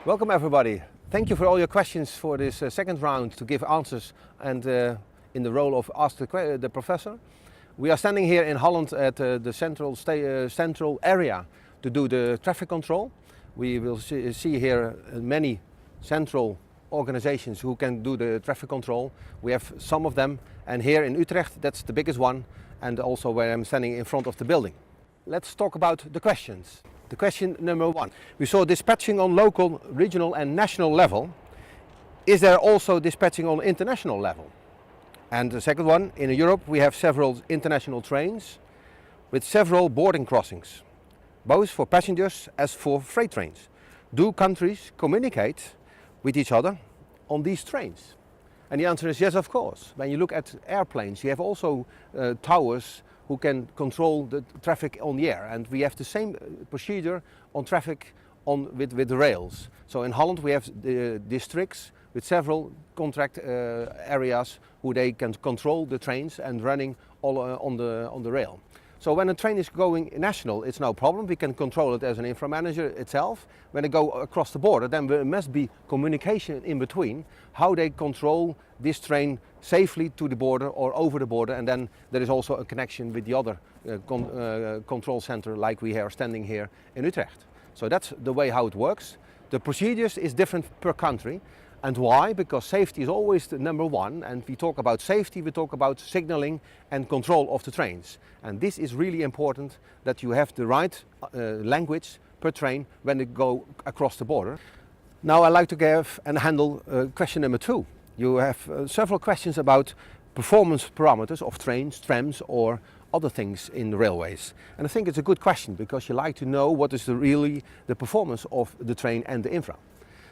Welcome everybody. Thank you for all your questions for this second round to give answers and in the role of Ask the Professor. We are standing here in Holland at the central area to do the traffic control. We will see here many central organizations who can do the traffic control. We have some of them, and here in Utrecht that's the biggest one, and also where I'm standing in front of the building. Let's talk about the questions. The question number one. We saw dispatching on local, regional and national level. Is there also dispatching on international level? And the second one, in Europe we have several international trains with several boarding crossings, both for passengers as for freight trains. Do countries communicate with each other on these trains? And the answer is yes, of course. When you look at airplanes, you have also towers who can control the traffic on the air, and we have the same procedure on traffic with the rails. So in Holland we have the districts with several contract areas who they can control the trains and running all on the rail. So when a train is going national, it's no problem. We can control it as an infra manager itself. When they go across the border, then there must be communication in between how they control this train safely to the border or over the border, and then there is also a connection with the other control center like we are standing here in Utrecht. So that's the way how it works. The procedures is different per country. And why? Because safety is always the number one, and we talk about safety, we talk about signaling and control of the trains. And this is really important, that you have the right language per train when they go across the border. Now I'd like to give and handle question number two. You have several questions about performance parameters of trains, trams or other things in the railways. And I think it's a good question because you like to know what is really the performance of the train and the infra.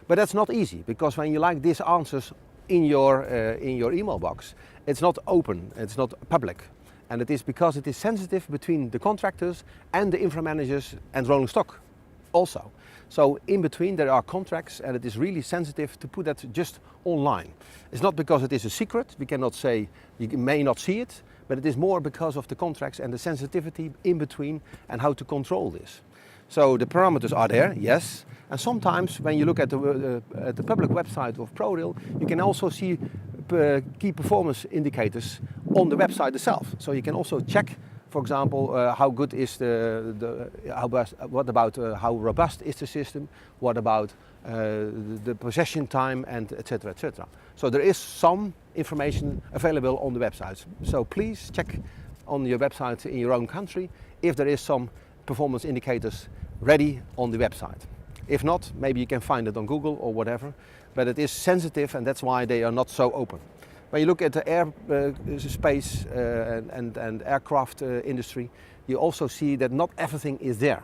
But that's not easy, because when you like these answers in your email box, it's not open, it's not public. And it is because it is sensitive between the contractors and the infra managers and rolling stock also. So in between there are contracts, and it is really sensitive to put that just online. It's not because it is a secret, we cannot say, you may not see it, but it is more because of the contracts and the sensitivity in between and how to control this. So the parameters are there, yes, and sometimes when you look at the public website of ProRail, you can also see key performance indicators on the website itself. So you can also check, for example, how good is what about how robust is the system, what about the possession time, and etc. etc. So there is some information available on the websites. So please check on your website in your own country if there is some performance indicators ready on the website. If not, maybe you can find it on Google or whatever, but it is sensitive and that's why they are not so open. When you look at the space and aircraft industry, you also see that not everything is there.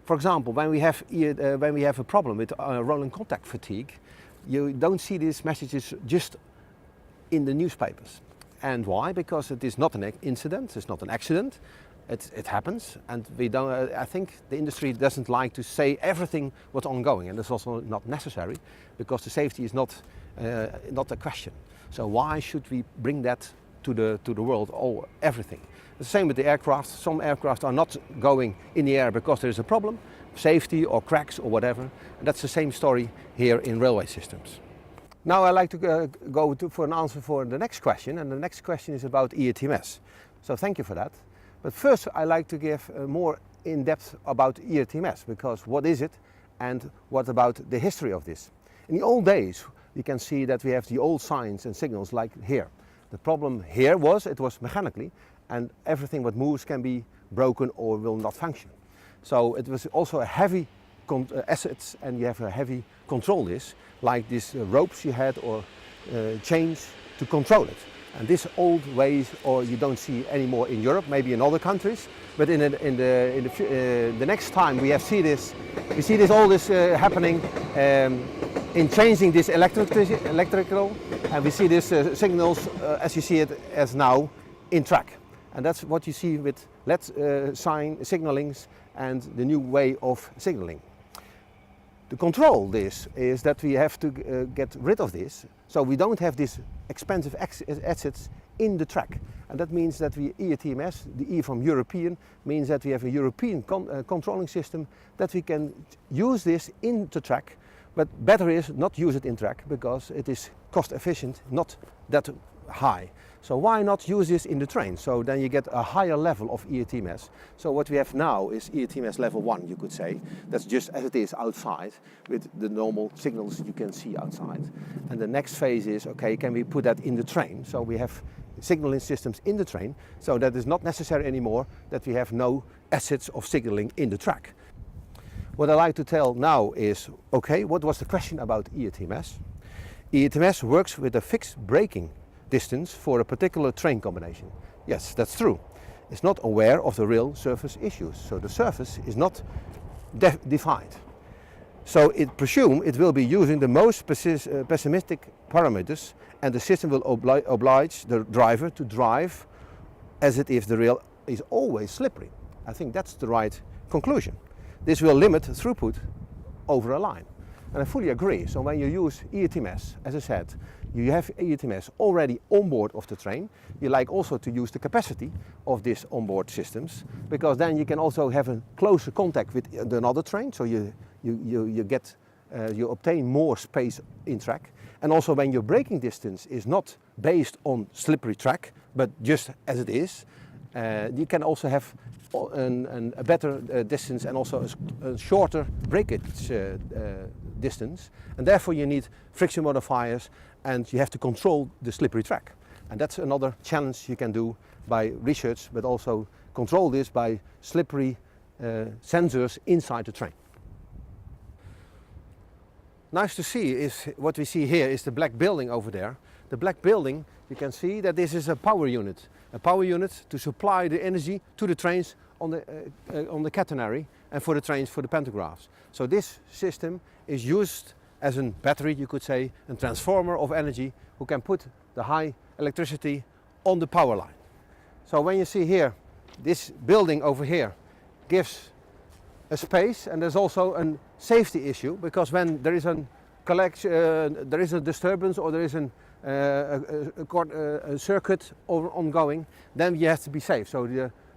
For example, when we have a problem with rolling contact fatigue, you don't see these messages just in the newspapers. And why? Because it is not an incident, it's not an accident. It happens, and we don't. I think the industry doesn't like to say everything what's ongoing, and it's also not necessary, because the safety is not a question. So why should we bring that to the world, or everything? The same with the aircraft. Some aircraft are not going in the air because there is a problem, safety or cracks or whatever. And that's the same story here in railway systems. Now I'd like to go for an answer for the next question, and the next question is about ERTMS. So thank you for that. But first I like to give more in-depth about ERTMS, because what is it and what about the history of this? In the old days you can see that we have the old signs and signals like here. The problem here was it was mechanically, and everything what moves can be broken or will not function. So it was also a heavy assets, and you have a heavy control this, like these ropes you had or chains to control it. And this old ways, or you don't see anymore in Europe, maybe in other countries, but in the next time we see this all this happening in changing this electrical, and we see these signals as you see it as now in track, and that's what you see with LED signalings and the new way of signaling. To control this is that we have to get rid of this, so we don't have these expensive assets in the track. And that means that we ERTMS, the E from European, means that we have a European controlling system, that we can use this in the track But better is not use it in track because it is cost efficient, not that high. So why not use this in the train? So then you get a higher level of ERTMS. So what we have now is ERTMS level 1, you could say. That's just as it is outside with the normal signals you can see outside. And the next phase is, okay, can we put that in the train? So we have signaling systems in the train, so that is not necessary anymore that we have no assets of signaling in the track. What I like to tell now is, okay, what was the question about ERTMS? ERTMS works with a fixed braking distance for a particular train combination. Yes, that's true. It's not aware of the rail surface issues, so the surface is not defined. So it presumes it will be using the most pessimistic parameters, and the system will oblige the driver to drive as if the rail is always slippery. I think that's the right conclusion. This will limit throughput over a line. And I fully agree. So when you use ERTMS, as I said, you have ERTMS already on board of the train. You like also to use the capacity of these onboard systems, because then you can also have a closer contact with another train. So you obtain more space in track. And also when your braking distance is not based on slippery track, but just as it is, you can also have a better distance and also a shorter breakage distance, and therefore you need friction modifiers and you have to control the slippery track. And that's another challenge you can do by research, but also control this by slippery sensors inside the train. Nice to see is what we see here is the black building over there. The black building, you can see that this is a power unit to supply the energy to the trains on the catenary and for the trains for the pantographs. So this system is used as a battery, you could say, a transformer of energy who can put the high electricity on the power line. So when you see here, this building over here gives a space, and there's also a safety issue, because when there is a disturbance or there is a circuit ongoing, then you have to be safe. So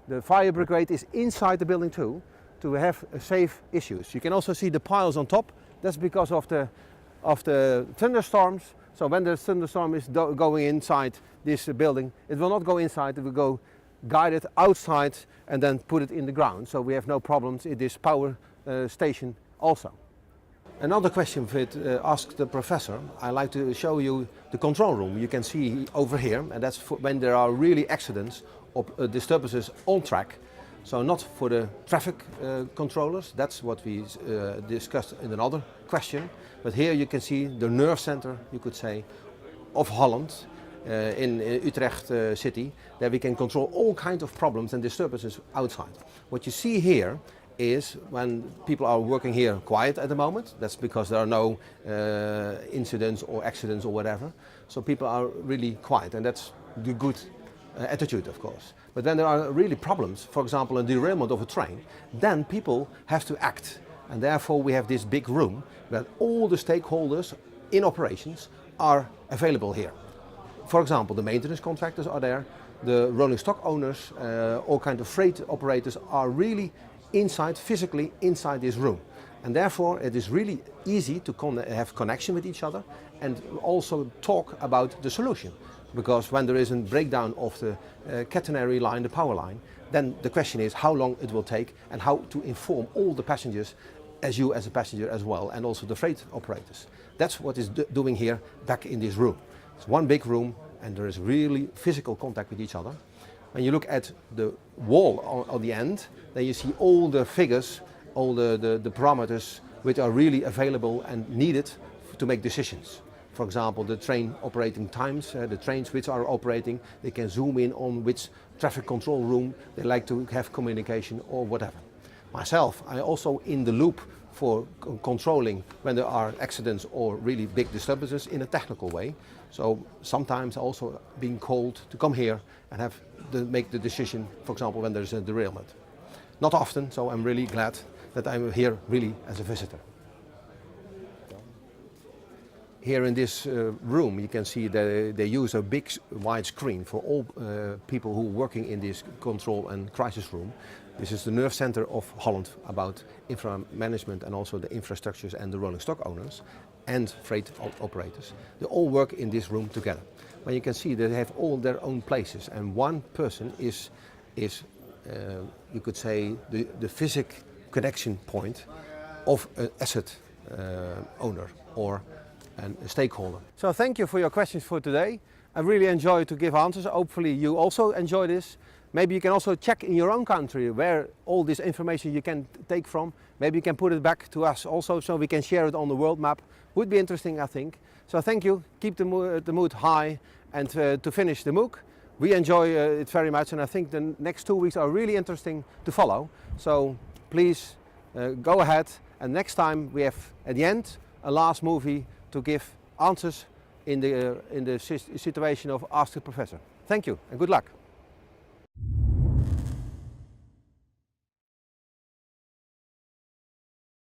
the fire brigade is inside the building too, to have safe issues. You can also see the piles on top. That's because of the thunderstorms. So when the thunderstorm is going inside this building, it will not go inside, it will go guided outside and then put it in the ground. So we have no problems in this power station also. Another question with Ask the Professor, I like to show you the control room. You can see over here, and that's when there are really accidents or disturbances on track. So not for the traffic controllers, that's what we discussed in another question. But here you can see the nerve center, you could say, of Holland in Utrecht city, that we can control all kinds of problems and disturbances outside. What you see here is when people are working here quiet at the moment. That's because there are no incidents or accidents or whatever. So people are really quiet, and that's the good attitude, of course. But then there are really problems, for example, a derailment of a train, then people have to act. And therefore we have this big room where all the stakeholders in operations are available here. For example, the maintenance contractors are there, the rolling stock owners, all kinds of freight operators are really inside, physically inside this room. And therefore it is really easy to have connection with each other and also talk about the solution. Because when there is a breakdown of the catenary line, the power line, then the question is how long it will take and how to inform all the passengers, as you as a passenger as well, and also the freight operators. That's what is doing here back in this room. It's one big room and there is really physical contact with each other. When you look at the wall on the end, then you see all the figures, all the parameters which are really available and needed to make decisions. For example, the train operating times, the trains which are operating, they can zoom in on which traffic control room they like to have communication or whatever. Myself, I'm also in the loop for controlling when there are accidents or really big disturbances in a technical way. So sometimes also being called to come here and make the decision, for example, when there's a derailment. Not often, so I'm really glad that I'm here really as a visitor. Here in this room you can see that they use a big wide screen for all people who are working in this control and crisis room. This is the nerve center of Holland about infra management and also the infrastructures and the rolling stock owners and freight operators. They all work in this room together. But you can see they have all their own places, and one person is you could say, the physical connection point of an asset owner or a stakeholder. So thank you for your questions for today. I really enjoy to give answers. Hopefully you also enjoy this. Maybe you can also check in your own country where all this information you can take from. Maybe you can put it back to us also so we can share it on the world map. Would be interesting, I think. So thank you. Keep the mood high, and to finish the MOOC, we enjoy it very much, and I think the next 2 weeks are really interesting to follow. So please go ahead, and next time we have at the end a last movie to give answers in the situation of Ask the Professor. Thank you and good luck.